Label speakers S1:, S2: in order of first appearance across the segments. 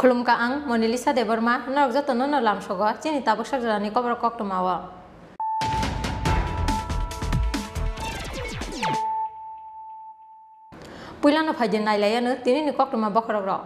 S1: Khulumka ang Monilisa Deborma narok jatono no lamsogo chini tabuk sarjani Kokborok koktomawo. Puilano phajin nailayano tini ni koktoma bokhorok rok.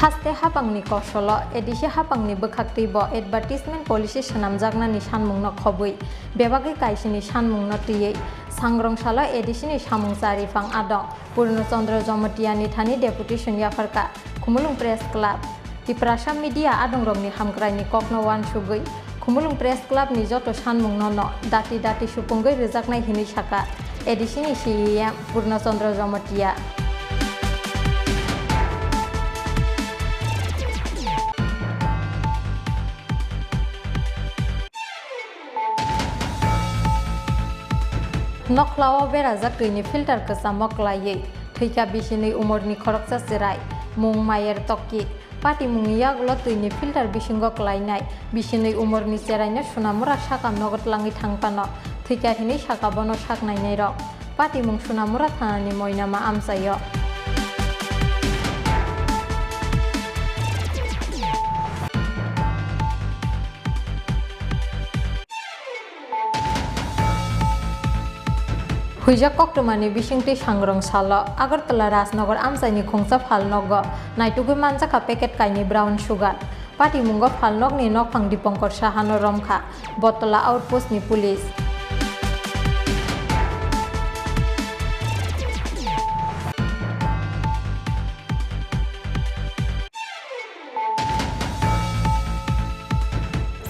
S1: Haste hapangni kosolo edisi hapangni bwkhakti bo advertisement policy swnamjaknani sanmungno khobui bebagi kaisini sanmungno tiyei sangrongsala edisini samungsari phang adong Purnachandra Jomatiani thani deputation yafarka Khumulung press club Tripura media adongrokni hamkraini kokno wan sugui Khumulung press club ni joto sanmungno no dati supungoi rejaknai hini saka edisini CEM Purnachandra Jomatia Noklao berajak tui ni filter kesa moklaye thuika bisini umorni khoroksa serai mung mayer tokki pati mungni yagulo tui ni filter bisingo klainai bisini umorni serai na sunamura sakam nogot langi thangpano thuika hini sakabono saknai nei rok pati mung sunamura thanani moinama amsayo Huija koktomani bisingti sangrong salo Agartala Rajnagar amsaini khongsa phalnogo naitugui manjaka packet kaini brown sugar pati mungo phalnokni nokphang Dipankar Sahano romkha Botola outpost ni police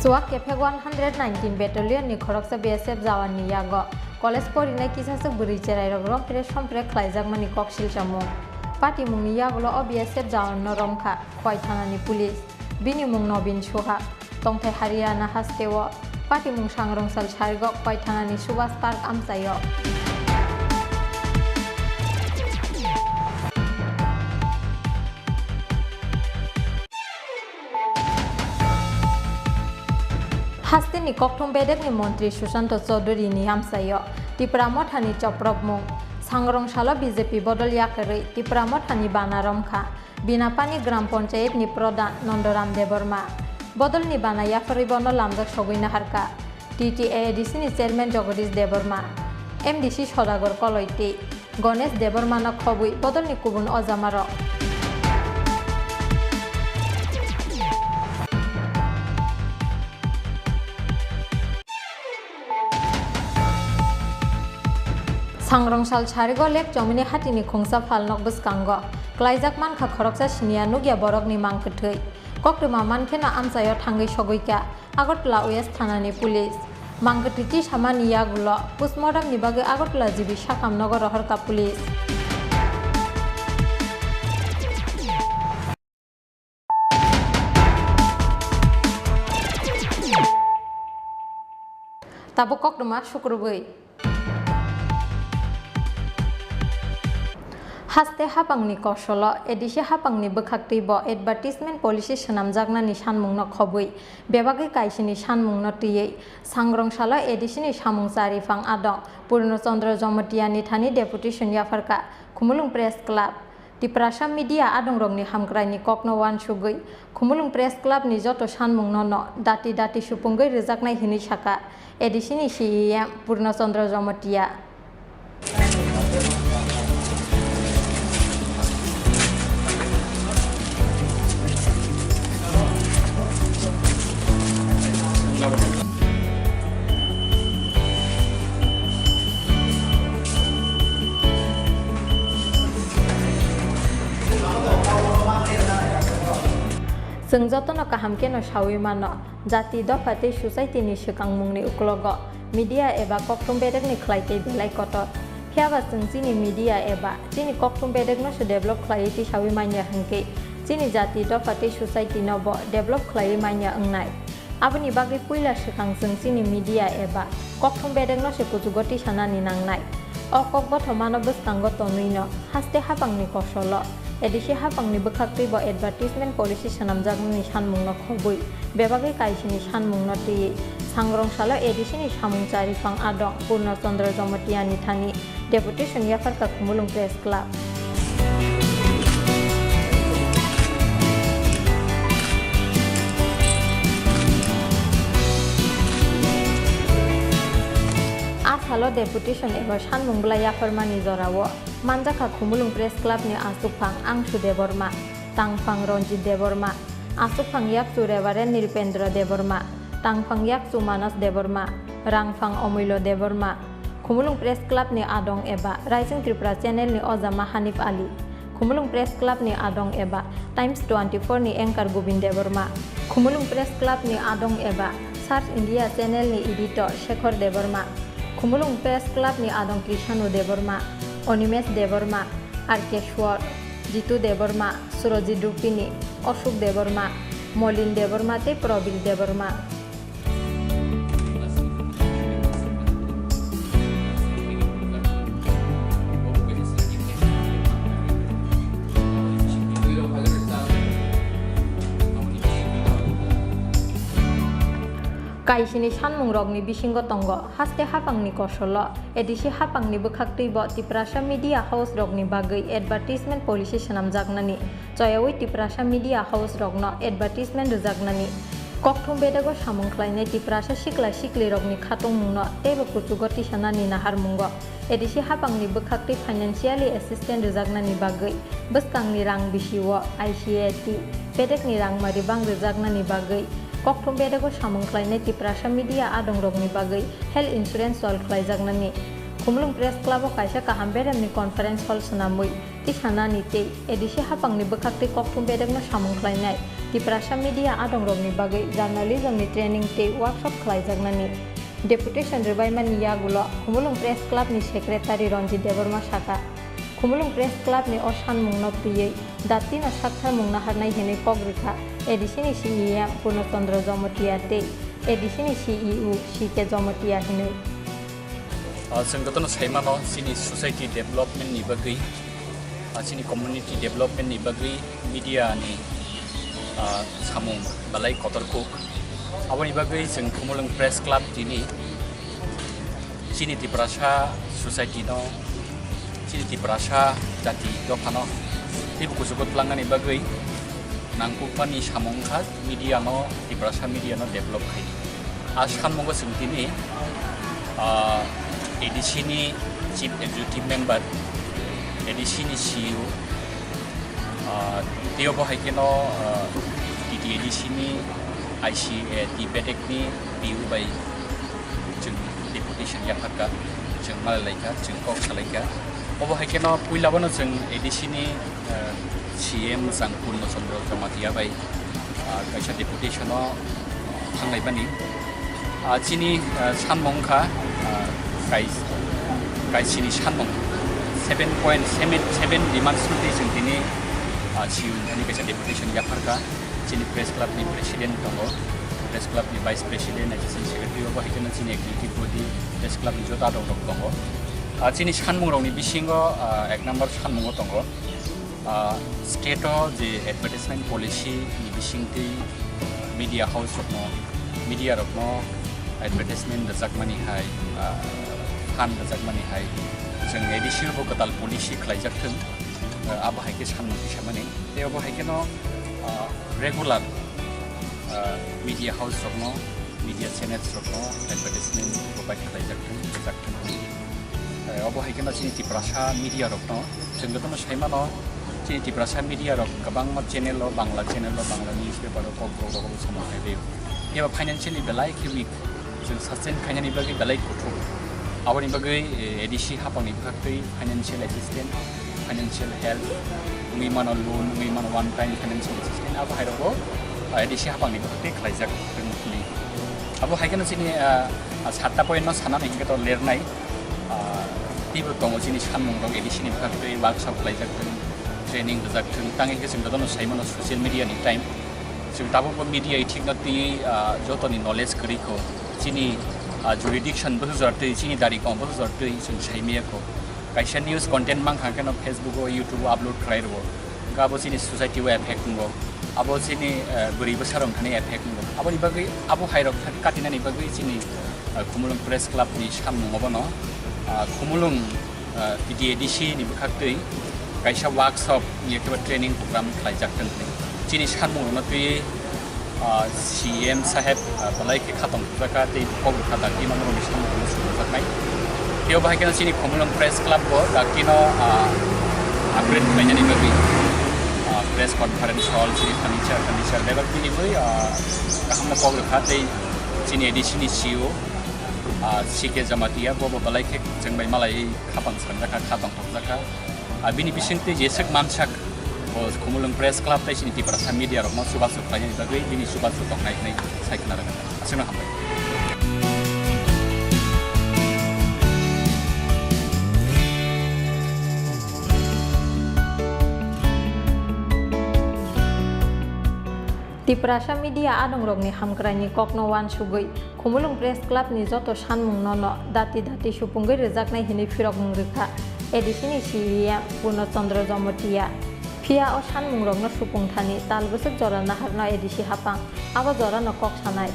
S1: Suak kepek 119 battalion ni khoroksa BSF jawan ni yago College porinai kisasa buri cerai rok fresh khlaijak mani koksil jamung pati mungni yagulo BSF jawan no romkha khoi thanani police bini mung Nobin Suha tongthai Haryana hastewo pati mung sangrongsal sargo khoi thanani Subhas Park amsayo Hastini kokthom bedek ni Montri Susanto Chaudhary ni amsayo Tripura mothani Choprok mung sangrongsalo BJP bodol yakarui Tripura mothani Banaromkha Binapani Gram Panchayat ni Pradhan Nondoram Deborma bodol ni bana yafaribono lamjak soguina harka TTA ADC ni chairman Jagadish Deborma MDC Sodagar Koloiti Ganesh Deborma no khobui bodol ni kubun ojamaro Sangrongsal charigo lek jomini hatini khongsa phalnok bwskango klaijak mankha khoroksa sinia nugya borokni mangkthei koktoma mankhena amsayo thangai sogoika Agartala West thanani police mangkthiti samani yagulo postmortem ni bage Agartala jibi sakamnogor roharka police tabo koktoma sukrubui Haste hapangni kosolo edisi hapangni bwkhakti bo advertisement policy swnamjaknani sanmungno khobui bebagi kaisini sanmungno tiyei sangrongsala edisini samungsari phang adong Purnachandra Jomatiani thani deputation yafarka Khumulung press club Tripura media adongrokni hamkraini kokno wan sugui Khumulung press club ni joto sanmungno no dati supungoi rejaknai hini saka edisini CEM Purnachandra Jomatia जों जतनो kaham keno sawi mano jati dopate society ni swkangmungni uklogo media eba kokthom bedek ni khlaitei belai kotor phiaba जों chini media eba chini kokthom bedek no se develop khlai ti sawi manya hangke chini jati dopate society no bo develop khlai manya angnai aboni bagi puila swkang जों chini media eba kokthom bedek no se kujugoti sanani nangnai o kokboto mano bwskango tonuino haste hapangni kosolo edisi hapangni bwkhakti bo advertisement policy swnamjaknani sanmungno khobui bebagi kaisini sanmungno tiyei sangrongsalo edisini samungsari phang adong Purnachandra Jomatiani thani deputation yafarka Khumulung press club halo deputation eba sanmung blaya farmani jorawo manjaka khumulung press club ni asupang angshu deborma tangphang ronjit deborma asupang yaksu revaren nirpendra deborma tangphang yaksu manas deborma rangphang omilo deborma khumulung press club ni adong eba rising tripura channel ni ojama hanif ali khumulung press club ni adong eba times 24 ni anchor gobind deborma khumulung press club ni adong eba search india channel ni editor shekhar deborma khumulung press club ni adong krishanu deborma onimesh deborma arkeshwar jitu deborma surojit rupini Ashok Debbarma মলিন দেববর্মাতে Prabir Debbarma Kaisini sanmung rokni bisingo tongo haste hapangni kosolo edisi hapangni bwkhaktui Tripura media house rokni bagui advertisement policy swnamjaknani joyawi Tripura media house rokno advertisement rwjaknani kokthum bedago samung khlainai Tripura sikla sikli rokni khatungmungno tebo kuchugo tisanani naharmungo edisi hapangni bwkhaktui financially assistant rwjaknani bagui bwskangni rang bisiwo ICAT bedekni rang mari bang rwjaknani bagui kokthum bedago samung khlainai Tripura media adong rokni bagui health insurance sol khlaijaknani khumulung press club o kaisa kaham beremni conference hall swnamui tisanani tei edisi hapangni bwkhaktui kokthum bedakno samung khlainai Tripura media adong rokni bagui journalism ni training tei workshop khlaijaknani deputation rwbaimani yagulo khumulung press club ni secretary ronjit deborma saka khumulung press club ni o sanmungno priye datina saktharmung naharnai hinai pogrikha edisini CEO Purnachandra Jomotia tei edisini CEO CK Jomotia hinai
S2: Senggotono saimano sini society development ni bagui sini community development ni bagui media ni samung balai kotorkuk aboni bagui seng khumulung press club tini sini Tripura society no sini Tripura jati dofano tibu kusugot pelanggan ni bagui nangkupani samung khat media no Tripura media no develop khai askan monggo seng tini edisini chief executive member edisini CEO teo bahikeno di edisini ICA di bedekni PU by jeng deputation yakaka jeng malaika jeng kok salaika obahikeno puilabano jeng edisini CM sang Purnachandra Jomotia by kaisa deputation no thangnai bani chini sanmongkha kaisini sanmong 7.77 demands nuti sentini chiu ni kaisa deputation yakarka chini press club ni president tongo press club ni vice president assistant secretary obo hikena chini executive body press club ni jota dong tongo chini sanmong rokni bisingo ek number sanmongo tongo state o je advertisement policy ni bisingti media house rokno media rokno advertisement jakmani hai fan jakmani hai जों एडिसिल बो Gadal policy खलायजाथों आबो हायके सानमोन हिसाबमाने तेवबो हायकेनो regular media house rokno media channels rokno advertisement provide खलायजाथों आबो हायकेनो जोंनि Tripura media rokno जों गोदोनो सायमानो जोंनि Tripura media rok गोबां channel o Bangla newspaper o Kokborok o समाय बेयो एबा financially belai weak जों sustain खायनायनि बागै belai गथौ Awani bagai edisi hapangni bwkhaktui financial assistance financial help ngimano loan ngimano one time financial assistance abo hairago edisi hapangni bwkhaktui khlaijak tungni abo haikena chini 7 point no sana nai to lernai tibu tongo chini sanmung rok edisi ni bwkhaktui workshop khlaijak tung training rwjak tung tangi ke जों dono saimano social media ni time जों tabo media ithikna ti jotoni knowledge kriko chini jurisdiction buzartei chini dari kom buzartei chung saimia ko kaisa news content mang khangkeno Facebook o YouTube upload khlairbo gabo chini society wa effect ngo abo chini guri basarong thani effect ngo abo ni bagai abo hairok katina ni bagai chini khumulung press club ni samung obono khumulung PDADC ni bwkhaktui kaisa workshop ni ekeba training program khlaijak tengni chini samung no tui CM saheb balai ke khatong jaka tei pogor khata ki mamro ni samung sujaknai Tio bahagian sini Komulung Press Club bo dakino upgrade kelainnya bagi press conference hall sini furniture level ini boy kaham na pogre khatai sini edisi ni CEO sike jamatia bo balai ke jengbai malai khapang sanjaka khatang thokjaka bini bisingte jesek mamsak Komulung Press Club tai sini Tripura media rok ma subasuk kelainnya bagi bini subasuk toknai nai saikna ra asuna hambai
S1: Tripura media adong rokni hamkrani koknowan sugoi Komulung Press Club ni joto sanmung nono dati supunggai rejaknai hini firok mungrekha edisini siya Puno Chandra Jomotia Pia o sanmung rokno supungthani talbosok jora naharna edisi hapang abo jora no kok sanai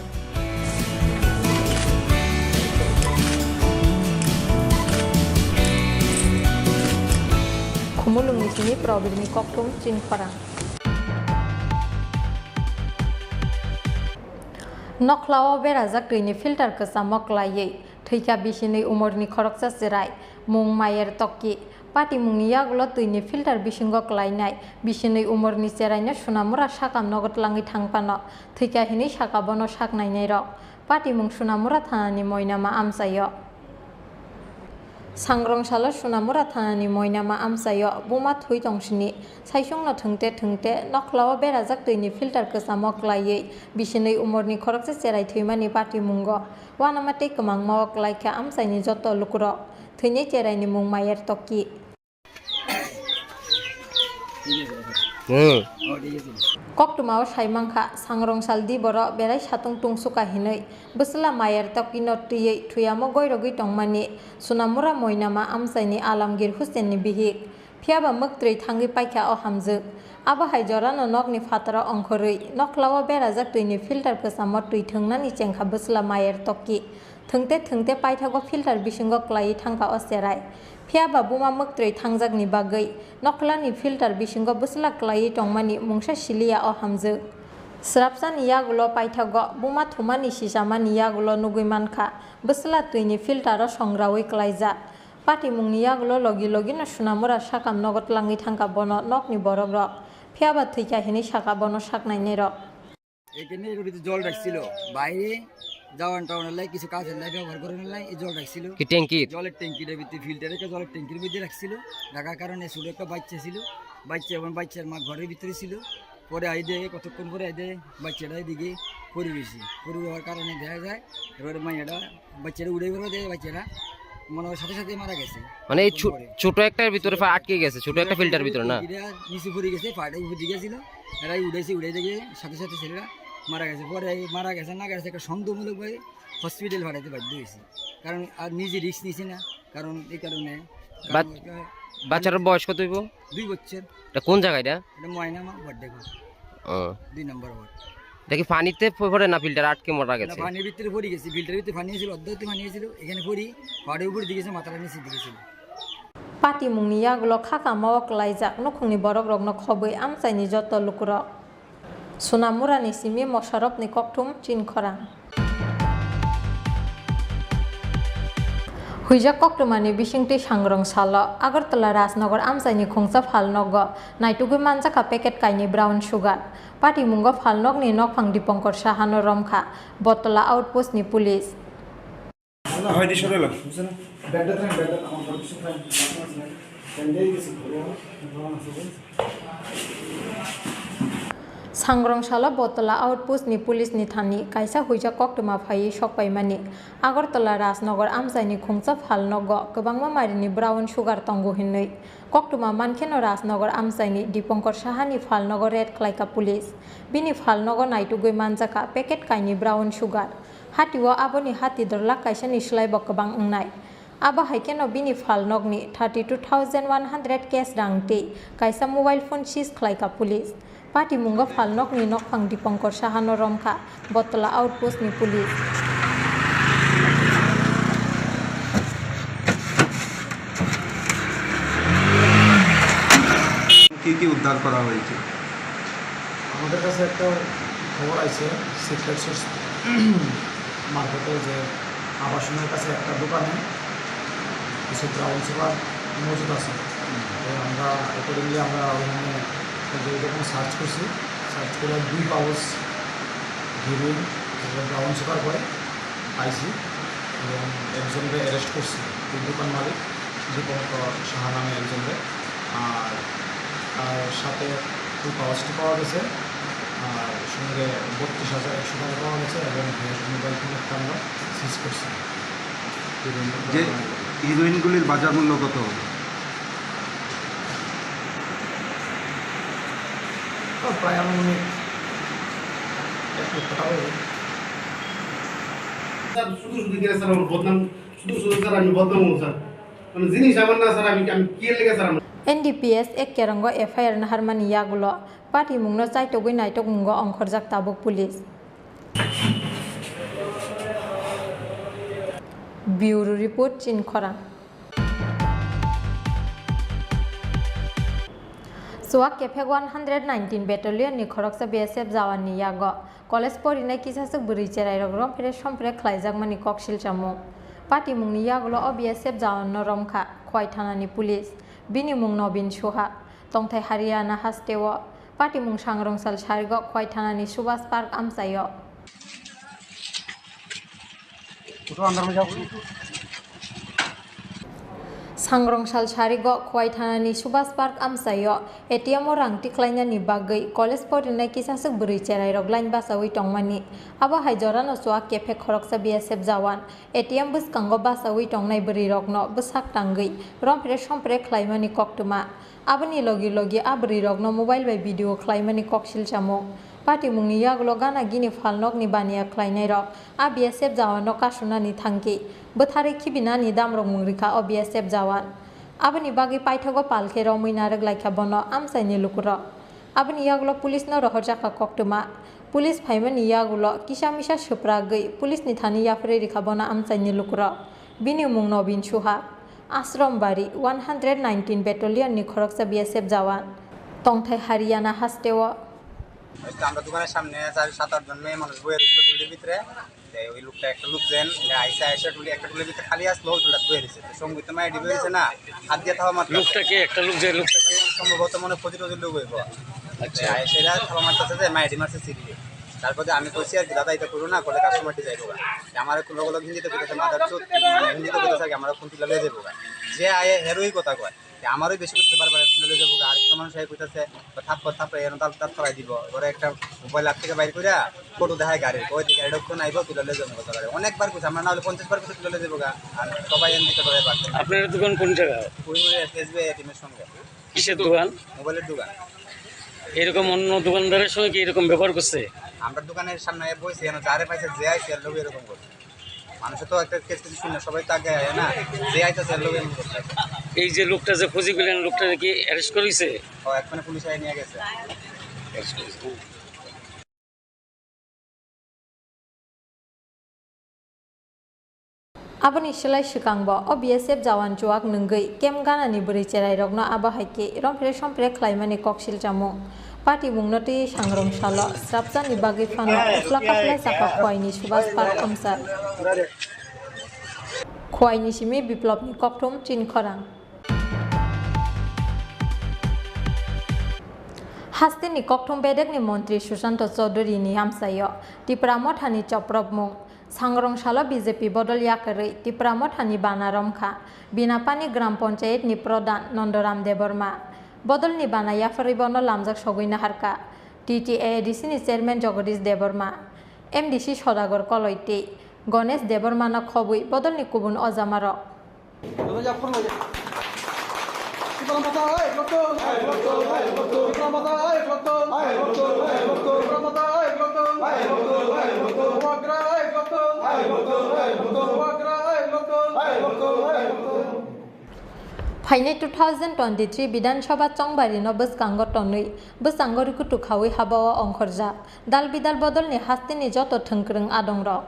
S1: Komulung ni sini problemi koktum Tripura Noklao berajak tuini filter kesamok layai thika bisini umurni khoroksa serai mung mayer tokki pati mungni yagulo tuini filter bisingo klainai bisini umurni serainya sunamura sakam nogot langi thangpano thika hini sakabono saknainai rok pati mung sunamura thanani moinama amsayo Sangrong Sunamura Thani Moinama Amsayo Buma Thui Tongsini Saisung no Thungte Noklao berajak tuini filter kesamok layai bisini umurni khoroksa serai thuimani pati mungo wanamate kemang mawak laika amsaini joto lukuro thuini cheraini mung mayer tokki Koktumao saimangkha sangrong saldi boro berai satung tungsuka hinai busla mayer tokki notiyei thuyamo goirogui tongmani Sunamura moinama amsaini Alamgir Hussein ni bihik phiaba muktrei thangi paikha o hamjuk abo haijorano nokni fatara ongkhorui noklao berajak tuini filter kesamo tui thungnani chengkha busla mayer tokki thungte paithago filter bisingo klai thangka o serai phiaba buma muktrei thangjak bagui noklani filter bisingo busla klai tongmani mungsa silia o hamjuk Srapsani yagulo paithago buma thumani sisamani yagulo nugui mankha busla tuini filter o songrawi klaija pati mungni yagulo logi na Sunamura sakam nogot langi thangka bono nokni borok rok phiaba thuika hini saka bono saknainai rok
S3: এখানে জল রাখছিল বাইরে যাওয়ান টাউনের লাই কিছু কাজের লাই ব্যবহার করার লাই এই জল রাখছিল
S4: কি ট্যাঙ্কি
S3: জলের ট্যাঙ্কিটার ভিতরে ফিল্টারে জলের ট্যাঙ্কির মধ্যে রাখছিল রাখার কারণে ছোট একটা বাচ্চা ছিল বাচ্চা এবং বাচ্চার মা ঘরের ভিতরে ছিল পরে আই দেয় কতক্ষণ পরে আই দেয় বাচ্চাটা এদিকে পড়ে গেছে পড়ে যাওয়ার কারণে দেখা যায় এবারে মাইয়াটা বাচ্চাটা উড়ে বেরো দেয় বাচ্চাটা মনে হয় সাথে সাথে মারা গেছে
S4: মানে এই ছোট একটার ভিতরে আটকে গেছে ছোট একটা ফিল্টার ভিতরে না
S3: নিচে পড়ে গেছে পাটা উপরে গেছিল এরাই উড়ে দেখে সাথে সাথে ছেলেরা মারা গেছে পরে মারা গেছে না গেছে একটা সন্দেহমূলকভাবে হসপিটাল ভাড়াতে বাধ্য হয়েছে কারণ আর নিজে রিস্ক নিছে না কারণ এই কারণে
S4: বাচ্চার বয়স কত হইব
S3: 2 বছর
S4: এটা কোন জায়গা এটা
S3: ময়নামা ওয়ার্ড দেখো 2 নম্বর ওয়ার্ড
S4: দেখি পানিতে পড়ে না ফিল্টার আটকে মারা গেছে
S3: পানির ভিতরে পড়ে গেছে ফিল্টারের ভিতরে পানি ছিল অর্ধেক পানি ছিল এখানে পড়ি পাড়ের উপর দিকেছে মাথার নিচে দিকেছিল
S1: Pati mungni yagulo khaka mawak laijak nokhungni borok rok no khobui amsaini joto lukurok Sunamura ni simi mosharop ni koktum Tripura Huijak koktumani bisingti sangrong salo Agartala Rajnagar amsaini khungsa phalnogo naitugui manjaka packet kaini brown sugar Pati mungo phalnog ni nokphang Dipankar Sahano romkha Botola outpost ni police
S5: হয় দিশা রইল বুঝছেন ব্যাডটা থাকেন ব্যাডটা আমার ঘর কিছু fine candle কিছু
S1: Sangrong Sala Botola outpost ni police ni thani kaisa huija koktuma phai sokpaimani Agartala Rajnagar amsaini khungsa phalnogo kwbangma marini brown sugar tongo hinoi koktuma mankheno Rajnagar amsaini Dipankar Sahani phalnogo red khlaika police bini phalnogo naitugui manjaka packet kaini brown sugar Hatiwo aboni hati dorla kaisa ni slaibo kwbang ongnai abo haikeno bini phalnogni 32,100 cash rangti kaisa mobile phone seize khlaika police Pati mungo phalnokni nokphang Dipankar Sahano romkha Botola outpost ni police
S5: কি উদ্ধার করা হয়েছে
S6: আমাদের কাছে একটা খবর আছে secret source মারফতে যে আবাসনের কাছে একটা দোকানে কিছু গ্রাউন্ড সুপার মজুদ আছে। তো আমরা অ্যাকর্ডিংলি আমরা ওখানে যেরকম সার্চ করছি, সার্চ করে 2 পাউচ হিরোইন গ্রাউন্ড সুপার করে পাইছি এবং একজনকে অ্যারেস্ট করছি, এই দোকান মালিক দীপক সাহা নামে একজনকে। আর তার সাথে 2 পাউচটি পাওয়া গেছে, আর সঙ্গে 32,100 টাকা পাওয়া গেছে এবং মোবাইল ফোন একটা আমরা সিজ করছি।
S5: যে হিরোইনগুলির বাজার মূল্য কত?
S6: প্রায় আনুমানিক 1 লক্ষ টাকা হবে।
S7: স্যার শুধু গেলে স্যার আমার বদনাম, শুধু স্যার আমি বদনাম হবো স্যার, মানে জিনিস আমার না স্যার, আমি কি লেগে sir
S1: NDPS ek kerango FIR na harmani yagulo party mungno chaitogui naitok mungo ongkhorjak tabuk police. Bureau report Chin Khorang. Suak kepek 119 battalion ni khoroksa BSF jawan ni yago college porinai kisasuk buri cherai rogrom phere sompre khlaijak mani koksil chamu party mungni yagulo o BSF jawan no romkha khoi thana ni police bini mung Nobin Suha tongthai Haryana hastewo party mung sangrongsal sarigo khoi thana ni Subhas Park amsayo Sangrongsal sarigo khoi thana ni Subhas Park amsayo ATM rang tiklaina ni bagai college porinai kisasuk buri cherai rog line basawi tongmani abo haijora no suwa kefe khoroksa BSF jawan ATM buskango basawi tongnai buri rogno busak tangai rompre sompre khlaimani koktuma aboni logi abri rogno mobile by video khlaimani koksil chamo party mungni yagulo gana gini falnok ni bania khlainai rok a BSF jawan no kasuna ni thangki bothare khibina ni damrok mungrika o BSF jawan aboni bagi paithago palkhe romina reg laikha bono amsaini lukuro aboni yagulo police no rohorjaka koktuma police phaimani yagulo kisamisa supragai police ni thani yafre rikha bono amsaini lukuro bini mung Nobin Suha Ashram Bari 119 battalion ni khoroksa BSF jawan tongthai Haryana hastewo
S8: আমরা দোকানের সামনে 7-8 জন মেয়ে মানুষ বইয়ে রয়েছিল টুলির ভিতরে। ওই লোকটা একটা লোক দেন আইসা টুলি একটা টুলির ভিতরে খালি আসলো, টুলটা বইয়ে রয়েছে সঙ্গীত মায়ের ডিবে রয়েছে না, হাত দিয়ে থাওয়া মাত্র লোকটাকে একটা লোক যে লোকটাকে সম্ভবত মনে প্রতিরোধের লোক হইব। আচ্ছা সেটা থাওয়া মারতেছে যে মায়ের মারছে সিরিয়ে। তারপরে আমি কইছি আর কি দাদা এটা করো না, করলে কাস্টমারটি যাইবো আমার লোক হিন্দিতে বলতেছে মাদার চোখ হিন্দিতে বলতেছে আর আমরা ফোন তুলে লিয়ে যাবো যে আয়ে হেরোই কথা কয় আমারই বেশি করতে বারবার তুলে যাবো আর একটা মানুষ কইতেছে থাপ্পড় এর তার ফলাই দিব ওরা একটা মোবাইল হাত থেকে বাইর কইরা ফটো দেখায় গাড়ির ওই দিকে এরকম আইব তুলে লিয়ে যাবো কথা অনেকবার কইছে আমরা না হলে 50 বার কইছে তুলে যাবো আর সবাই এন দিকে ধরে পাচ্ছে।
S9: আপনার দোকান কোন জায়গায়?
S8: কুইমুরে এসবিআই টিমের সঙ্গে।
S9: কিসের দোকান?
S8: মোবাইলের দোকান।
S9: এরকম অন্য দোকানদারের সঙ্গে কি এরকম ব্যবহার করছে?
S8: আমরা দোকানের সামনে বসে যারে পাইছে যে আইছে এর লোক এরকম করছে। মানুষে তো একটা কেস কিছু শুনে সবাই তো আগে আয় না, যে আইতেছে এর লোক এরকম করছে।
S9: এই যে লোকটা যে খুঁজি পেলেন লোকটা কি অ্যারেস্ট করেছে?
S8: এখানে পুলিশ আই নিয়ে গেছে।
S1: Aboni silai sikangbo o BSF jawan juak nungai kem gana ni buri cherai rogno aba haike rompre sompre khlaimani koksil jamu party mungno ti sangrongsalo srapsa ni bagi fano flakafla saka khoini Subhas Park amsar khoini simi biplop ni kokthum Chin Khorang haste ni kokthum bedek ni montri Sushanta Chaudhary ni amsayo Tripura mothani choprop mung Sangrongsalo BJP bodol yakari Tripura mothani bana romkha Binapani gram panchayat ni pradhan Nondoram Deborma bodol ni bana yafari bono lamjak sogoina harka TTADC ni chairman Jagadish Deborma MDC Sodagor Koloiti Ganesh Deborma na khobui bodol ni kubun ojamaro Fainai 2023 Bidan Sabha Chongbari no buskango tonui busango rikutu khawi habawa ongkhorja dal bidal bodol ni hasti ni joto thungkrung adongrok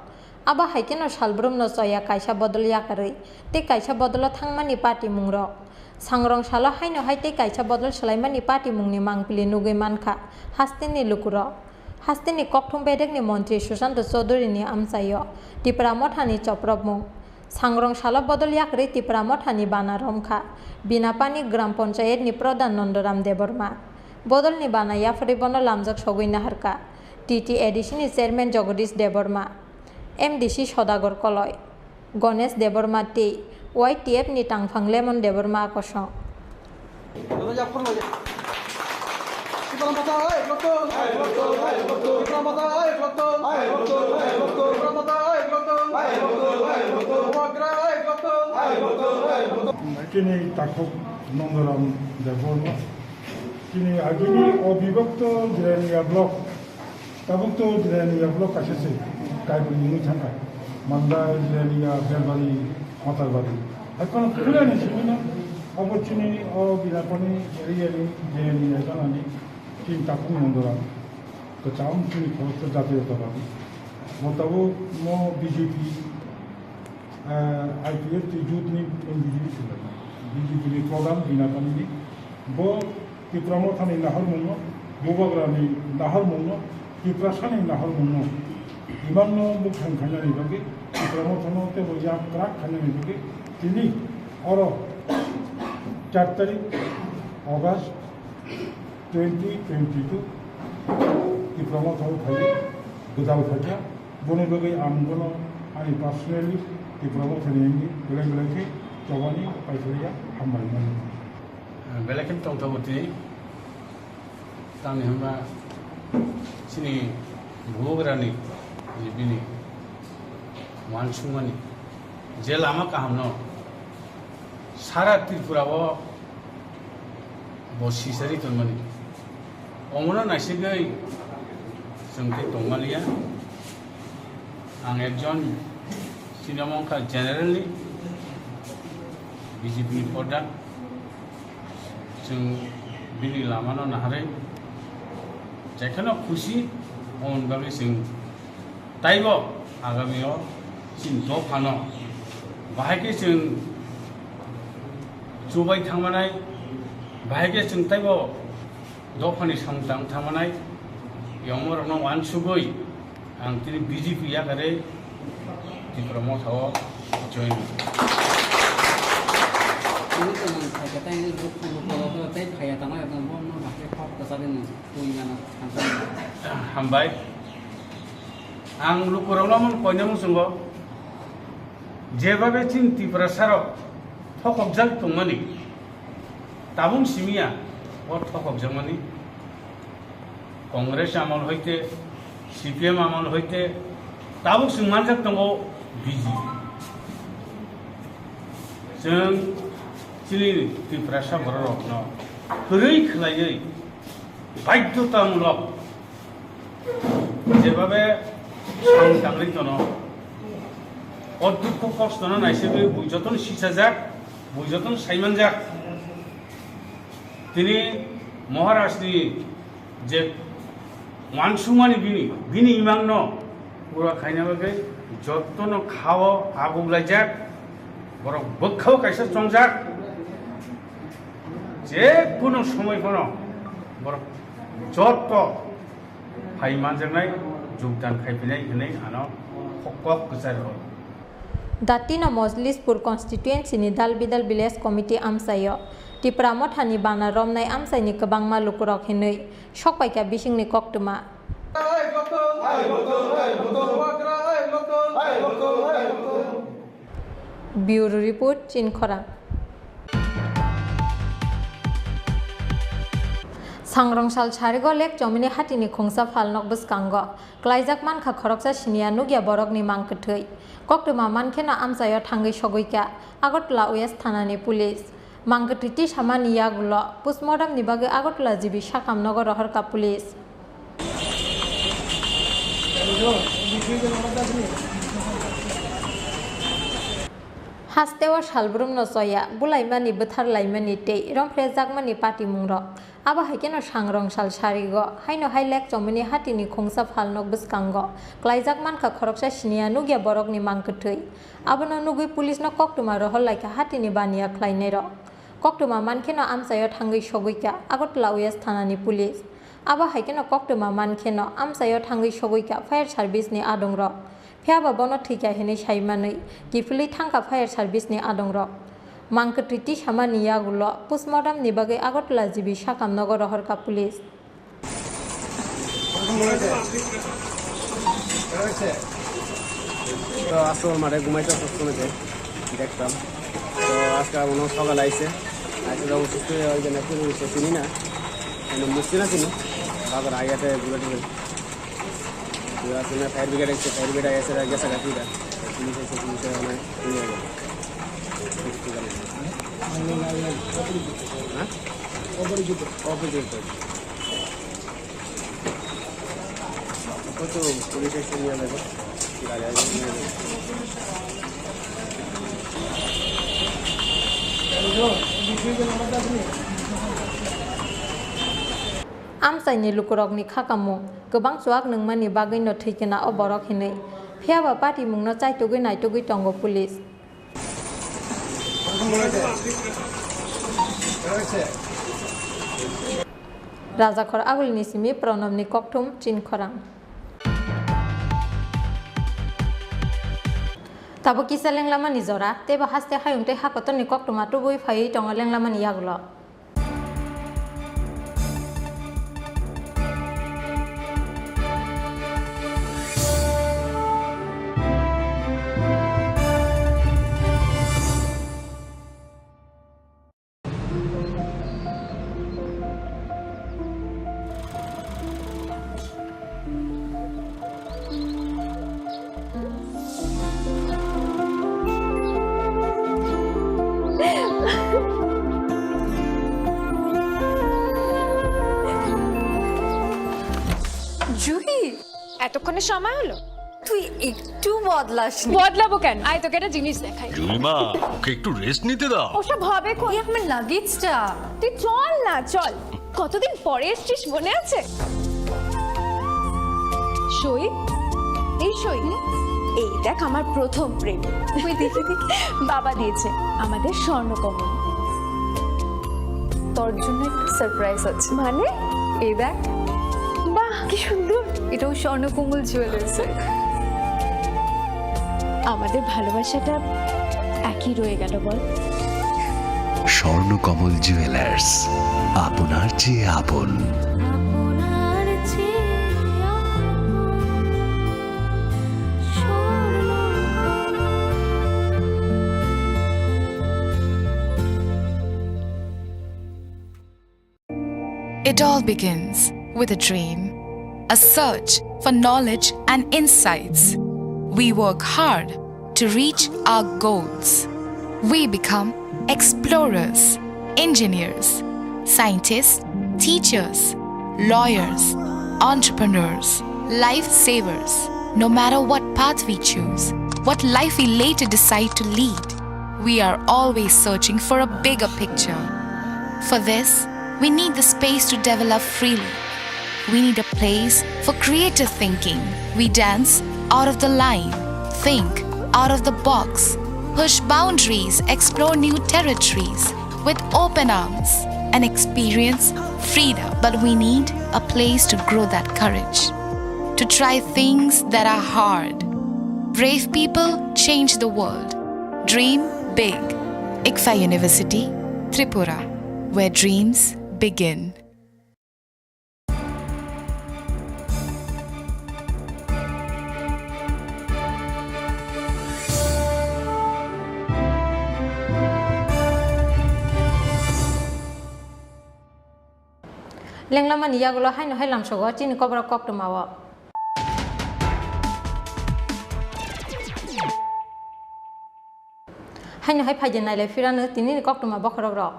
S1: aba haike no salbrum no choya kaisa bodol yakarui te kaisa bodolo thangmani party mungrok Sangrongsalo haino haite kaisa bodol selaimani party mungni mangpili nugui mankha hasti ni lukuro hasti ni kokthum bedek ni montri Sushanta Chaudhary ni amsayo Tripura mothani choprop mung सांग्रंशाला बदल याकरे त्रिपुरा मठानी बाना रमखा बिनापानी ग्राम पंचायत नि प्रधान नंदराम देबरमा बदल नि बाना याफरे बनो लामजाक सगै नाहारका TT addition नि chairman Jagdish Debbarma MDC सदागर कलय गणेश देबरमा टे YTF नि टांगफां लेमन देबरमा आकर्षण
S10: Kini takut nonggaram deborma. Kini agini obibakto jiraniya blok. Tabukto jiraniya blok kasese. Kaibun ini jangka. Manda jiraniya berbali matarbali. Akan kuliah ni sebenarnya. Opportunity bila kini area ni jiraniya jangan ni. Kini takut nonggaram. Kecam kini kotor jatuh jatuh. Mau tahu mau BJP. IPF ti youth ni BJP sila. BJP ni program binapan ini. Bo Tripura ni nahar mungo, Bobagra ni nahar mungo, Tripura ni nahar mungo. Iman no bukan kanya ni bagi Tripura no te bo yang kerak kanya ni bagi. Ini orang 4 tarik August 2022 Tripura kaya gudau kaya. Bono bagi amgono ani personally Tripura ini belang-belang ke jawani paisaya hambai mana.
S2: Belakin tong uti tang hamba sini Bobagrani bini Wansungani jelama kahamno sara Tripura bo sisari tonmani omono nasigai sengke tongmalia ang ekjon sinamongka generally BJP product जों बिनि लामानो नाहारे जेखानो खुशी अनगाबे जों ताइबो आगामियाव जों ज' फानो बाहायके जों जुबाय थांमानाय बाहायके जों ताइबो ज' फानि सांतां थांमानाय यमरनो वानसुगै आं तिनि BJP यागारे त्रिपुरा मथाव जइन Hambai, ang lukurang naman konya mo sunggo, jeba betin Tripura sarok, thokok jal tungmani, tabung simia, or thokok jamani, Congress amal hoite, CPM amal hoite, tabung sungmanjak tungo BJP. Jeng Chili Tripura saborok no, hurui khlai बाध्यतामूलक जेभाबे सांतांगै दङ अदुख कष्टन नायसेबो बुजतन सिसाजाक बुजतन साइमानजाक तिनि महाराष्ट्रनि जे मानसुमानि बिनि इमांन पुरा खायनाबागै जतन खाव आबुलायजाक बर बखाव कायसा संजाक जे कुनु समयफोराव बर जत फाइमानजोंनाय जुगदान खायफैनाय होनाय आनो हकक गोसार हो
S1: दातिना मजलिसपुर कन्स्टिट्युएन्सिनि दालबिदाल भिलेज कमिटि आमसायो त्रिपुरा मठानि बाना रमनाय आमसायनि गोबां मालुकुरक हिनै सकपाइका बिसिंनि कक्टुमा ब्युरो रिपोर्ट चिनखरा सांग्रंशाल सारिग लेक जमिनि हातिनि खुंसा फालनक बसकांग क्लाइजाक मानखा खरकसा सिनिया नुगिया बरकनि मांकथै कक्टुमा मानखेना आमसायाव थांगै सगैका आगरतला वेस्ट थानानि पुलिस मांकथैति सामानि यागुल पोस्टमर्टमनि बागै आगरतला जिबि साखामनगर रहरका पुलिस हास्तेवा सालब्रुम नसया बुलाइमानि बोथार लाइमानि टे रमफ्रेजाकमानि पाति मुंरक आबा हाइकेनो सांग्रंशाल सारिग हाइनो हाइलेक जमिनि हातिनि खुंसा फालनक बसकांग क्लाइजाक मानखा खरकसा सिनिया नुगिया बरकनि मांकथै आबनो नुगै पुलिसनो कक्टुमा रहलाइका हातिनि बानिया ख्लाइनाय र कक्टुमा मानखेनो आमसायाव थांगै सगैका आगरतला वेस्ट थानानि पुलिस आबा हाइकेनो कक्टुमा मानखेनो आमसायाव थांगै सगैका फायार सार्भिसनि आदं र Piaba bono tika hini shaimani kifuli tangka fire service ni adong rok. Mangke triti sama niya gulo postmortem ni bagai agot lajibi sakam nogor rohor ka pulis.
S11: তো আসল মাঠে ঘুমাইতে অসুস্থ হয়েছে দেখতাম তো আজকে মনে হয় সকাল আইসে আইসে যখন সুস্থ হয়ে ওই জন্য চিনি না মুসছি না চিনি তারপর আইয়াতে ঘুরে টুরে ফায়ার ব্রিগেড এসেছে ফায়ার ব্রিগেড এসে গেছে গাছিটা পুলিশ এসে পুলিশে অনেক হয়ে গেল হ্যাঁ অপরিচিত তো পুলিশ এসে নিয়ে যাবে
S1: Amsaini lukurok ni khakamu gobang suak nungmani bagai no thikena oborok hinai phiaba party mungno chai tugui nai tugui tongo police Rajakhor agul ni simi pronom ni kokthum chin khorang Tabo kisa lenglama ni zora teba haste hayungte hakoton ni koktuma tubui phai tonga lenglama ni yaglo
S12: Juhi এতক্ষণে সময় হলো
S13: তুই একটু বদলাসনি
S12: বদলাবো কেন আয় তোকে একটা জিনিস দেখাই
S14: জুলিমা ওকে একটু রেস্ট নিতে দাও
S12: ওসব হবে কোন
S13: এই আমার লাগেজটা
S12: তুই চল না চল কতদিন পরে এসছিস মনে আছে সই এই সই এই দেখ আমার প্রথম প্রেম তুই দেখে বাবা দিয়েছে আমাদের স্বর্ণকমল
S13: তোর জন্য একটা সারপ্রাইজ আছে
S12: মানে এই দেখ বাহ কি সুন্দর
S13: এটাও স্বর্ণকমল জুয়েলার্সের
S12: আমাদের ভালোবাসাটা একই রয়ে গেল বল
S14: স্বর্ণকমল জুয়েলার্স আপনার চেয়ে আপন
S15: It all begins with a dream, a search for knowledge and insights. We work hard to reach our goals. We become explorers, engineers, scientists, teachers, lawyers, entrepreneurs, lifesavers. No matter what path we choose, what life we later decide to lead, we are always searching for a bigger picture. For this, we need the space to develop freely. We need a place for creative thinking. We dance out of the line, think out of the box, push boundaries, explore new territories with open arms and experience freedom. But we need a place to grow that courage, to try things that are hard. Brave people change the world. Dream big. ICFA University, Tripura, where dreams begin.
S1: Lenglama ni yagulo hai no hai lam sogo chin Kokborok koktumawo hai no hai phajen nai le firano tini ni koktuma bokhorok rok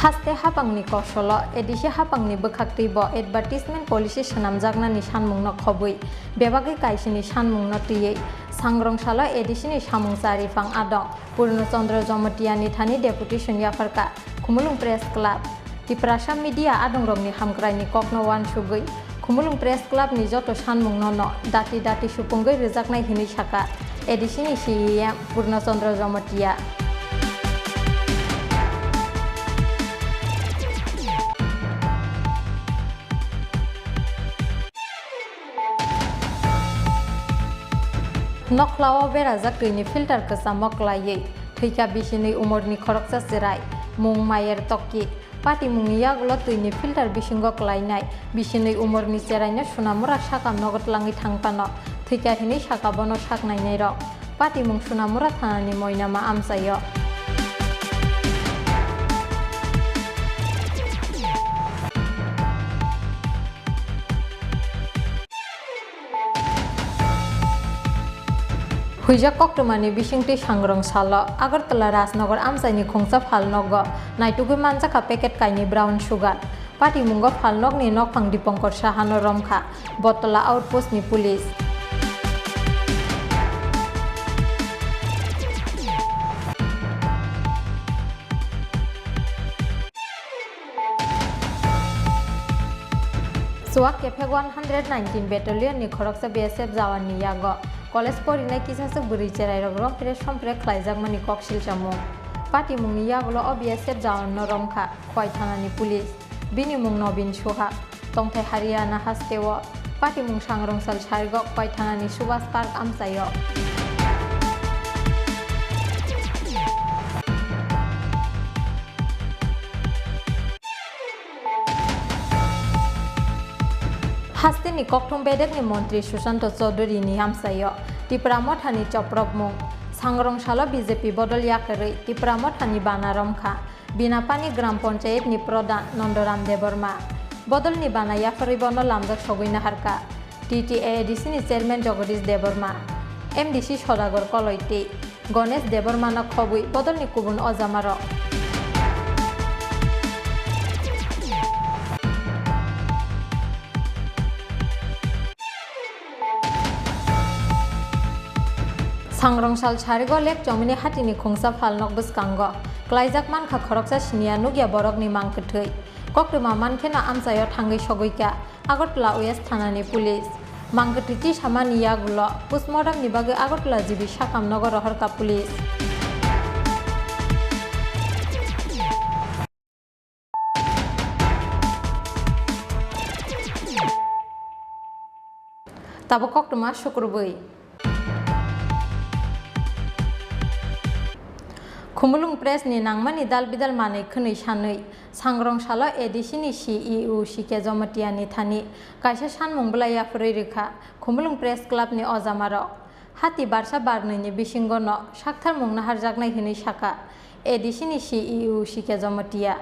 S1: Haste hapangni kosolo edisi hapangni bokhaktui bo advertisement policy sanamjakna ni sanmungno khobui bebagi kaisini sanmungno tiyei sangrongsalo edisini samungsari phang adong Purnachandra Jomotiani thani deputy sunyafarka Khumulung press club Tripura media adongrokni hamkraini kokno wan sugui Khumulung press club ni joto sanmungno no dati dati supungoi rejaknai hini saka edisini CEM Purnachandra Jomotia Noklawa berajak tuni filter kesa moklaye thika bisini umurni khoroksa sirai mung mayer tokki pati mungiya gulo tuni filter bisingo klainai bisini umurni seraina sunamura sakam nogot langi thangpano thika hini sakabono saknai nei rok pati mung sunamura thanani moinama amsayo Huijak koktumani bisingti sangrong salo Agartala Rasnagar amsaini khongsa phalnogo naitugui manjaka packet kaini brown sugar pati mungo phalnokni nokphang Dipankar Sahano romkha Botola outpost ni police Suak Kefe 119 Battalion ni khoroksa BSF Jawan ni yago College porinai kisasuk buri cherai rok rom pire sompre khlaijak mani koksil chamung pati mungni yagulo BSF Jawan no romkha khoi thanani police bini mung Nobin Suha tongthai Haryana hastewo pati mung sangrongsal sargo khoi thanani Subhas Park amsayo Hastini Koktum Bedek ni Montri Susanto Chaudhary ni hamsayo Tripura mothani Choprok mung Sangrong Salo BJP Bodol Yakari Tripura mothani Banaromkha Binapani Gram Panchayat ni Pradhan Nondoram Deborma Bodol ni Bana Yafaribono Lamjak Soguina Harka TTADC ni Chairman Jagadish Deborma MDC Sodagor Koloiti Ganesh Deborma no Khobui Bodol ni Kubun Ojamaro Sangrongsal Charigo Lek Jomini Hatini Khongsa Phalnok Buskango Klaijak Mankha Khoroksa Sinia Nugya Borokni Mangkthei Koktuma Mankhena Amsayo Thangai Sogoika Agartala West Thanani Police Mangkthiti Samani Yagulo Postmortem ni Bage Agartala Jibi Sakam Nogor Roharka Police Tabo Koktuma Shukrubui Khumulung Press ni nangmani dalbidal manai khwnui sanui sangrong salo ADC ni CEO Sike Jomatiani thani kaisa sanmung blaya phrai rekha Khumulung Press Club ni ojamaro hati barsa barnui ni bisingo no sakthar mung nahar jaknai hinui saka ADC ni CEO Sike Jomatia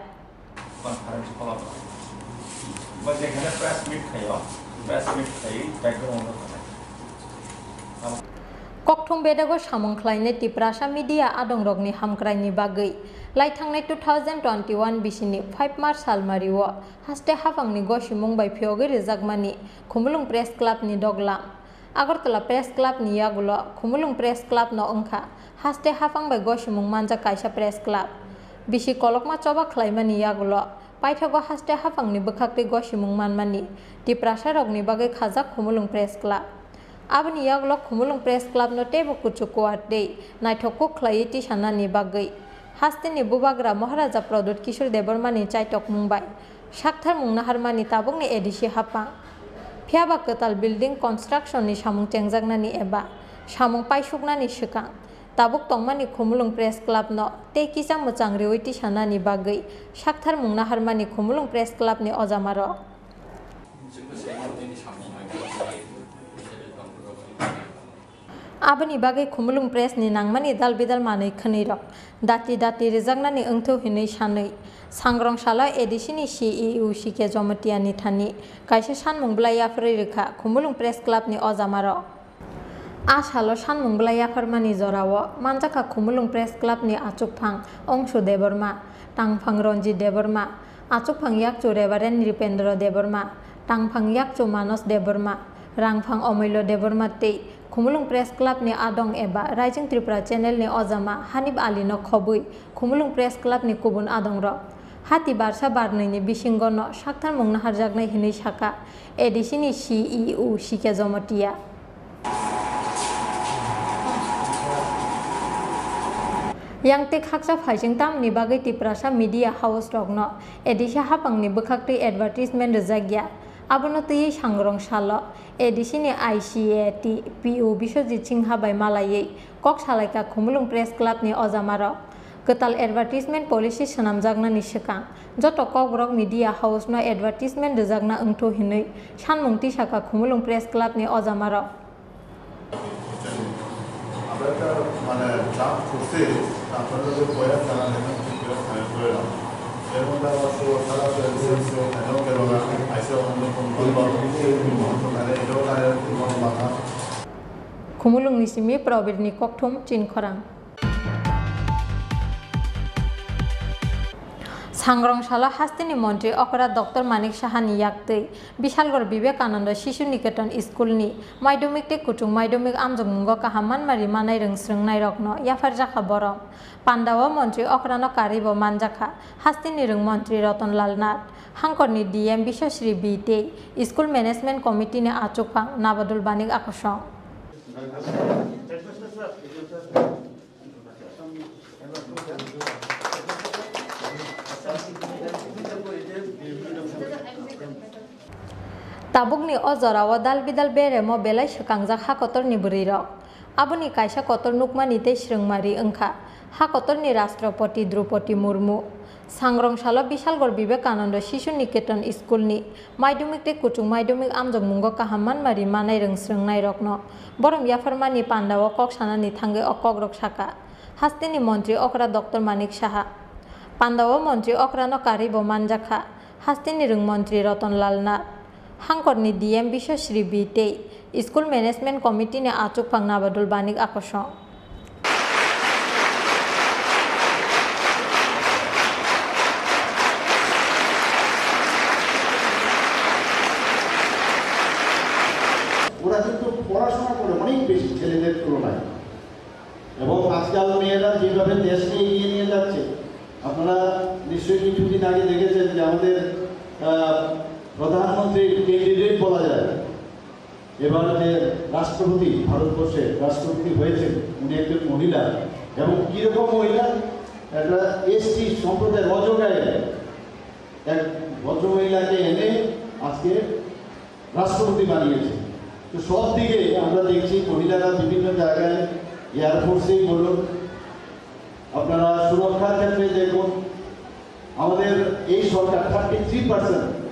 S1: Kokthum Bedago Samung Khlainai Tripura Media Adongrokni Hamkraini Bagui Laithangnai 2021 bisini 5 March Salmariwo Haste Hafangni Gosimung bai Phioge Rejakmani Khumulung Press Club ni Doglam Agartala Press Club ni Yagulo Khumulung Press Club no Ongkha Haste Hafang bai Gosimung Manja Kaisa Press Club Bisi Kolokma Choba Khlaimani Yagulo Paithago Haste Hafangni Bukhakti Gosimung Manmani Tripura Rokni Bagai Khajak Khumulung Press Club Abni Yagulo Khumulung Press Club no tebo kuchukuate naithokku khlaiti sanani bagai hastini bubagra Maharaja Pradot Kishore Debormani chaitok mungbai sakthar mungna harmani tabungni ADC hapa phiaba katal building construction ni samung chengjaknani eba samung paisuknani sikang tabuk tongmani Khumulung Press Club no te kisang muchang reoiti sanani bagai sakthar mungna harmani Khumulung Press Club ni ojamaro Abani Bagai Khumulung Press ni nangmani dalbidal manai khwnui rok dati rejaknani engthau hinui sanui sangrong sala ADC ni CEO Sike Jomatiani thani kaisa sanmung blaya phrai rekha Khumulung Press Club ni ojamaro Asalo sanmung blaya pharmani jorao manjaka Khumulung Press Club ni achukphang Ongshu Deborma Tangphang Ronjit Deborma achukphang yakchu Reverend Nripendra Deborma Tangphang yakchu Manos Deborma Rangphang Omilo Deborma tei Khumulung Press Club ni adong eba Rising Tripura channel ni ojama Hanif Ali no khobui Khumulung Press Club ni kubun adong ro hati barsa barnai ni bisingo no sakthar mung nahar jaknai hinui saka ADC ni CEO Sike Jomatia Yang tik haksa phajing tam ni bagai Tripura Media House rok no ADC hapang ni bukhakti advertisement rejagya abono tui sangrong salo एडिसिनि ICAT PO Biswajit Singh हाबाय मालायै कक सालायका खुमुलुं press क्लाबनि अजामाराव गोताल एडभार्टिजमेन्ट policy सोनामजागनानि सिगां जत Kokborok media हाउसनो एडभार्टिजमेन्ट रोजागना ओंथहिनै सानमुं तिसाखा खुमुलुं press क्लाबनि अजामाराव
S16: মানে চাপ করছে আপনারা যে বয়া চালা নেন করে দাও এর মধ্যে আবার তো সারা সেন্সিও নেন কেন না আইসে অন্য কোন মানে এটাও তার কোনো মাথা
S1: खुमुलुंनि सिमि प्रबीरनि ककथुम चिनखरां सांग्रंशाला हास्तिनि मन्त्री अपराध डक्टर मानिक साहानि याक्तै विशालगढ़ विवेकानंद शिशु निकेतन स्कुलनि माध्यमिक ते कुटुं माध्यमिक आमजोंमुंग काहामानमारि मानाय रोंस्रोंनाय रत्न याफार जाखा बरम पान्डाव मन्त्री अक्रानो कारिब मानजाखा हास्तिनि रों मन्त्री रतनलाल नाथ हांकरनि डीएम बिश्वश्री बीते स्कुल मेनेजमेंट कमिटिनि आचुकफां नाबादुल बानिक आकर्षण ताबुकनि अजराव दाल बिदाल बेरेमो बेलाय सोखांजाक हाकतरनि बोरैरक आबुनि कायसा कतर नुकमानि तै स्रोंमारि ओंखा हाकतरनि राष्ट्रपति द्रौपदी मुर्मु सांग्रंशाला विशालगढ़ विवेकानंद शिशु निकेतन स्कुलनि माध्यमिक ते कुटुं माध्यमिक आमजोंमुंग काहामानमारि मानाय रोंस्रोंनाय रत्न बरम याफारमानि पान्डाव ककसानानि थांगे ककरक साका हास्तिनि मन्त्री अक्रा डक्टर मानिक साहा पान्डाव मन्त्री अक्रानो कारिब मानजाखा हास्तिनि रों मन्त्री रतनलाल नाथ हांकरनि डीएम बिश्वश्री बीते स्कुल मेनेजमेंट कमिटिनि आचुकफां नाबादुल बानिक आकर्षण
S16: ওরা কিন্তু পড়াশোনা করে অনেক বেশি ছেলেদের তুলনায় এবং আজকাল মেয়েরা যেভাবে দেশকে এগিয়ে নিয়ে যাচ্ছে আপনারা নিশ্চয়ই কিছুদিন আগে দেখেছেন যে আমাদের প্রধানমন্ত্রীর ক্যান্ডিডেট বলা যায় এবার যে রাষ্ট্রপতি ভারতবর্ষের রাষ্ট্রপতি হয়েছেন উনি একজন মহিলা এবং কীরকম মহিলা একটা এসটি সম্প্রদায়ের রজগায়ে এক ভদ্রমহিলাকে এনে আজকে রাষ্ট্রপতি বানিয়েছে তো সব দিকে আমরা দেখছি মহিলারা বিভিন্ন জায়গায় এয়ারফোর্সেই বলুন আপনারা সুরক্ষার ক্ষেত্রে দেখুন আমাদের এই সরকার 33%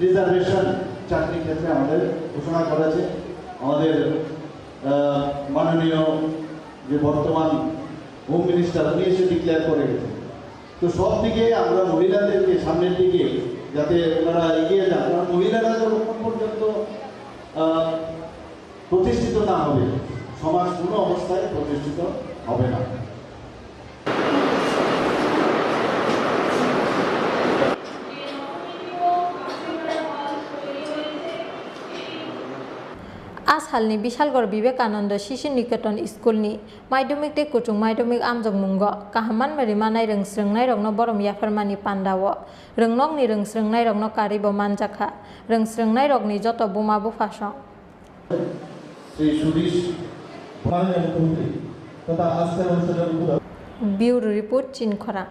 S16: রিজার্ভেশন চাকরির ক্ষেত্রে আমাদের ঘোষণা করেছে আমাদের মাননীয় যে বর্তমান হোম মিনিস্টার উনি এসে ডিক্লেয়ার করে গেছে তো সব দিকে আমরা মহিলাদেরকে সামনের দিকে যাতে ওনারা এগিয়ে যান কারণ মহিলারা যতক্ষণ পর্যন্ত প্রতিষ্ঠিত না হবে সমাজ কোনো অবস্থায় প্রতিষ্ঠিত হবে না
S1: आसालनि विशालगढ़ विवेकानंद शिशु निकेतन स्कुलनि माध्यमिक ते कुटुं माध्यमिक आमजोंमुंग काहामानमारि मानाय रोंस्रोंनाय रत्न बरम याफारमानि पान्डाव रोंनकनि रोंस्रोंनाय रत्न कारिब मानजाखा रोंस्रोंनाय रगनि जत बुमा बुफासं ब्यूरो रिपोर्ट चिनखरा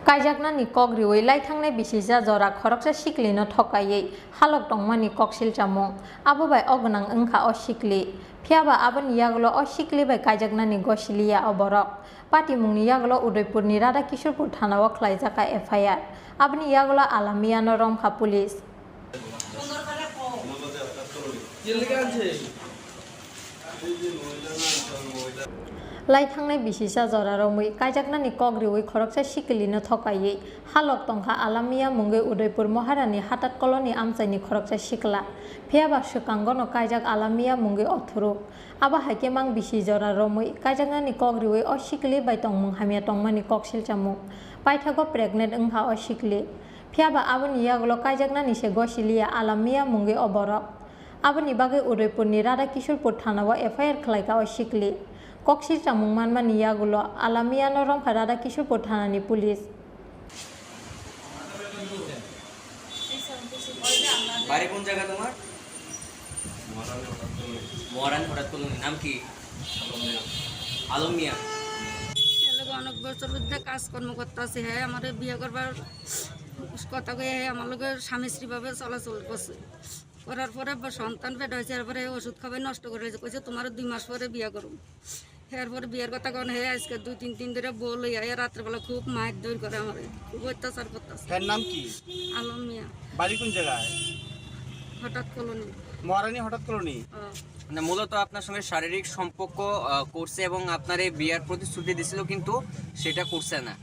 S1: कायजाकनानि कग्रिवै लाइथांनाय बिसिजा जरा खरकसा सिक्लिनो थकायै हालक दंमानि ककसिल जामुं आबोबाय अगनां ओंखा असिक्लि फियाबा आबोनि यागलो असिक्लिबाय कायजाकनानि गसिलिया अबरक पाटिमुंनि यागलो उदयपुरनि राधा किशोरपुर थानाव ख्लायजाका एफआईआर आबोनि यागलो आलामियानो रमखा पुलिस लाइथांनाय बिसिसा जरा रमै कायजाकनानि कग्रिवै खरकसा सिक्लिनो थकायै हालक तंखा आलामिया मुंगै उदयपुर महारानी हातात कलनि आमचाइनि खरकसा सिक्ला फेयाबा सोकांगनो कायजाक आलामिया मुंगै अथुरु आबा हाइकेमां बिसि जरा रमै कायजाकनानि कग्रिवै असिक्लि बाय तंमुं हामिया तंमानि ककसिल चामुं बायथागो प्रेगनेंट ओंखा असिक्लि फेयाबा आबोनि यागलो कायजाकनानि से गसिलिया आलामिया मुंगै अबरक आबोनि बागै उदयपुरनि राधा किशोरपुर थानाव एफआईआर खालायका असिक्लि ककसिल चामुं मानमानि यागलो आलामियानो रमखा राधा किशोरपुर थानानि पुलिस
S9: বাড়ি কোন জায়গা তোমার মহারান হঠাৎ কলোনি নাম কি আলম মিয়া
S17: অনেক বছর কাজকর্ম করতেছে হ্যাঁ আমার বিয়ে করবার কথা কয়ে আমার লোক স্বামী স্ত্রীভাবে চলাচল করছে করার পরে সন্তান পেট হয়েছে এরপরে ওষুধ খাবার নষ্ট করে কইছে তোমার 2 মাস পরে বিয়া করুন এরপরে বিয়ের কথা কন হে আজকে 2-3 দিন ধরে বল রাত্রেবেলা খুব মায়ের দৌড় করে আমার খুব অত্যাচার করতেছে।
S11: এর নাম কি?
S17: আলম মিয়া।
S11: বাড়ি কোন জায়গায়?
S17: হঠাৎ কলোনি।
S11: মহারানী হঠাৎ কলোনি।
S9: মানে মূলত আপনার সঙ্গে শারীরিক সম্পর্ক করছে এবং আপনার এই বিয়ার প্রতিশ্রুতি দিছিল কিন্তু সেটা করছে না,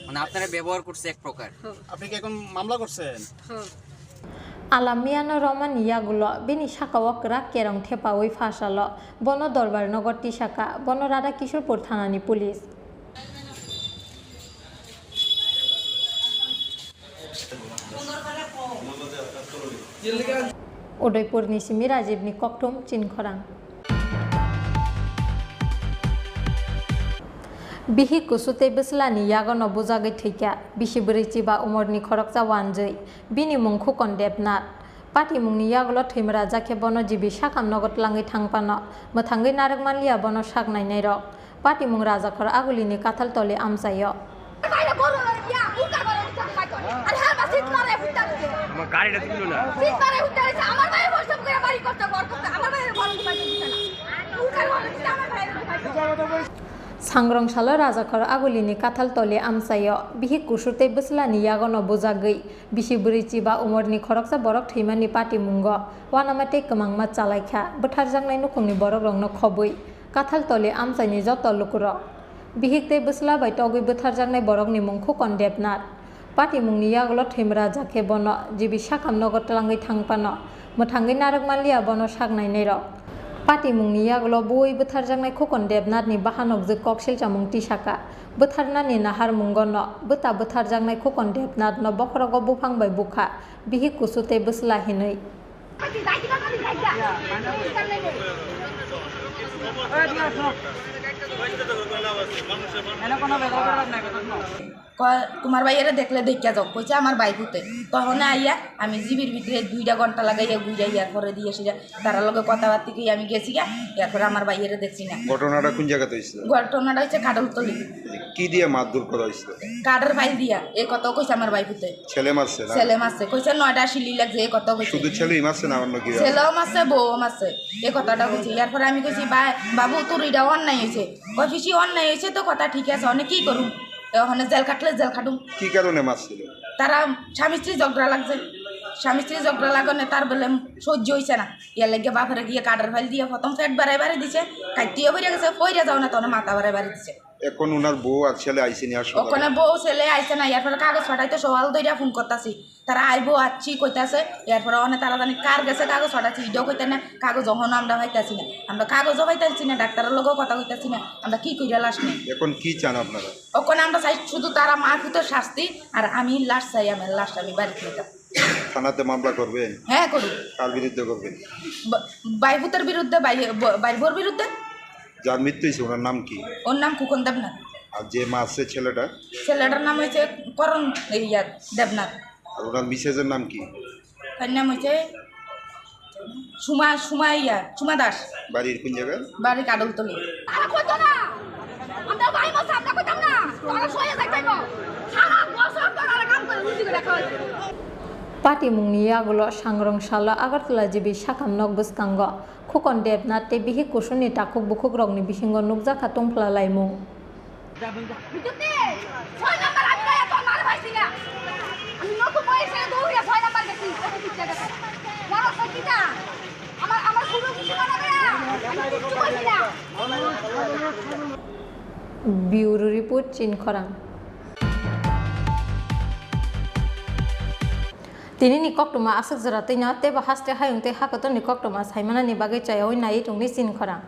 S9: মানে আপনারা ব্যবহার করছে এক প্রকার।
S11: আপনি কি এখন মামলা করছেন?
S1: Alamiano Romania gulo bini shaka wakra kerong thepa oi phasalo bono dorbar nogor tisaka bono rada kishorpur thanani police Udaipur ni simi Rajiv ni Koktum Chinkhorang Bihi kusute beslani yagono bujagai thika bishi berici ba umorni khorokja wanjei bini mungkhu kondepnat pati mungni yagulo thimra jakhe bono jibi sakam nogot langai thangpano mothangai narak manliya bono saknai nai rok pati mung raja khor agulini kathal tole amsayo
S11: গাড়িটা তুললো না
S1: Sangrong Rajakar Agulini Kathal Tole Amsayo, Bihi Kushute Buslani Yagono Buzagui, Bishiburichi ba Umorni Koroksa Borok Timani Pati Mungo, Wanamate Kamang Matsalaika, but Harzang Nukuni Borong no Kobui, Kathal Tole Amsani Joto Lukuro. Bihik te Busla by Togi Butharzang Borogni Munku Kondepnat. Pati Mungi Yagolo Timra Jake Bono, Jibi Shakam Nogotlangi Tangpano, Motangi Narak Malia Bono Shagnai Nero. Pati mungni yagulo boi butharjangnai khokon debnat ni bahanok je koksil chamung tisaka butharna ni nahar mungono buta butharjangnai khokon debnat no bokhrogo bufang bai bukha bihi kusute busla hinai
S17: তোমার ভাইয়েরা দেখলে দেখা যাও কইছে আমার ভাই পুতে তখন আইয়া আমি জিবির ভিতরে 2 ঘন্টা লাগাইয়া গুইয়া ইয়ার পরে দিয়ে এসে তার লগে কথাবার্তা কই আমি গেছি গা এরপর আমার ভাইয়েরা দেখছি না।
S5: ঘটনাটা কোন জায়গাতে হইছিল?
S17: ঘটনাটা হচ্ছে কাডলতলি।
S5: কি দিয়ে মারধর করা হইছিল?
S17: কাডের ফাইল দিয়া এই কথা কইছে আমার ভাই পুতে।
S5: ছেলে মারছে না?
S17: ছেলে মারছে কইছে 9টা শিলি লাগছে এই কথা কইছে।
S5: শুধু ছেলেই মারছে না অন্য কি?
S17: ছেলেও মারছে বউও মারছে এই কথাটা কইছে। এরপর আমি কইছি বাবু তোর এটা অন্যায় হয়েছে কই ফিসি অন্যায় হয়েছে তো কথা ঠিক আছে অনেক কি করুম ওখানে জেল কাটলে জেল খাটুম।
S5: কি কারণে মারছিল?
S17: তারা স্বামী স্ত্রী ঝগড়া লাগছে স্বামী স্ত্রী ঝগড়া লাগানে তার বলে সহ্য হয়েছে না ইয়ার লাগে বাপরে গিয়ে কাটার ফাইল দিয়ে প্রথম ফ্যাট বাড়াই দিছে কাটিয়ে বেরিয়ে গেছে পইরা যাও না তখন মাথা বাড়াই দিছে।
S5: এখন ওনার বউ আর ছেলে আইছে নি আসলে?
S17: ওখানে বউ ছেলে আইছে না এরপরে কাগজ ফাটাইতে সওয়াল দইরা ফোন করতাছি তারা আইবো আচ্ছি কইতাছে এরপরে অনেক তারা জানি কার গেছে কাগজ ফাটাচ্ছি এটাও কইতে না কাগজ যখন আমরা পাইতাছি না আমরা কাগজও পাইতাছি না ডাক্তারের লোকও কথা কইতাছি না আমরা কি কইরা লাশ নেই।
S5: এখন কি চান আপনারা?
S17: ওখানে আমরা চাই শুধু তারা মা পুতের শাস্তি আর আমি লাশ চাই আমার লাশটা আমি বাড়িতে নিতাম।
S5: থানাতে মামলা করবে?
S17: হ্যাঁ করুন।
S5: কার বিরুদ্ধে করবেন?
S17: বাইপুতের বিরুদ্ধে বাইবোর বিরুদ্ধে।
S5: যার মৃত্যু হয়েছে ওনার নাম কি?
S17: ওর নাম খোকন দেবনাথ।
S5: আর যে মারছে
S17: ছেলেটার নাম হয়েছে করণ দেবনাথ।
S5: আর ওনার মিসেজের নাম কি?
S17: তার নাম হয়েছে সুমা দাস।
S5: বাড়ির কোন জায়গায়?
S17: বাড়ি কাডলতলি।
S1: Pati mungni yagulo sangrong shala agartala jibi sakam nok buskango khokon debnat te bihi kusuni takuk bukuk rogni bisingo nukja khatung phlalai mung Bureau report Chinkhorang Tini ni koktoma asuk zarate nya te ba haste hayung te hakaton ni koktoma saimana ni bagai chayoi nai tungni Chinkhorang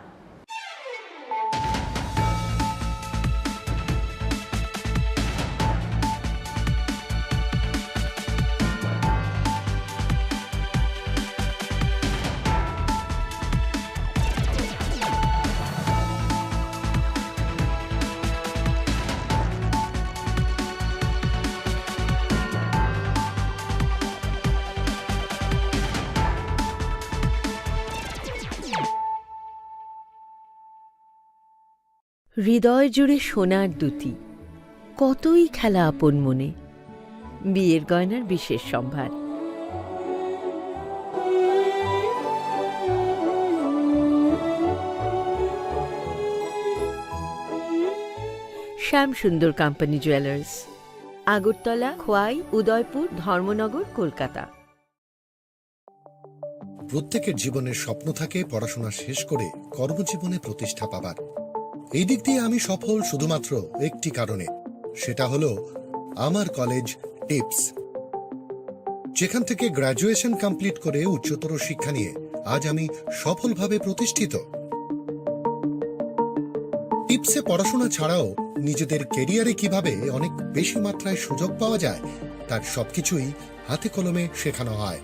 S18: হৃদয় জুড়ে সোনার দুটি কতই খেলা আপন মনে বিয়ের গয়নার বিশেষ সম্ভার। Shyamsundar company jewellers, Agartala, Khowai, Udaipur, Dharmanagar, Kolkata.
S19: প্রত্যেকের জীবনের স্বপ্ন থাকে পড়াশোনা শেষ করে কর্মজীবনে প্রতিষ্ঠা পাবার। এই দিক দিয়ে আমি সফল শুধুমাত্র একটি কারণে, সেটা হলো আমার কলেজ টিপস, যেখান থেকে গ্র্যাজুয়েশন কমপ্লিট করে উচ্চতর শিক্ষা নিয়ে আজ আমি সফলভাবে প্রতিষ্ঠিত। টিপসে পড়াশোনা ছাড়াও নিজেদের কেরিয়ারে কিভাবে অনেক বেশি মাত্রায় সুযোগ পাওয়া যায় তার সবকিছুই হাতে কলমে শেখানো হয়।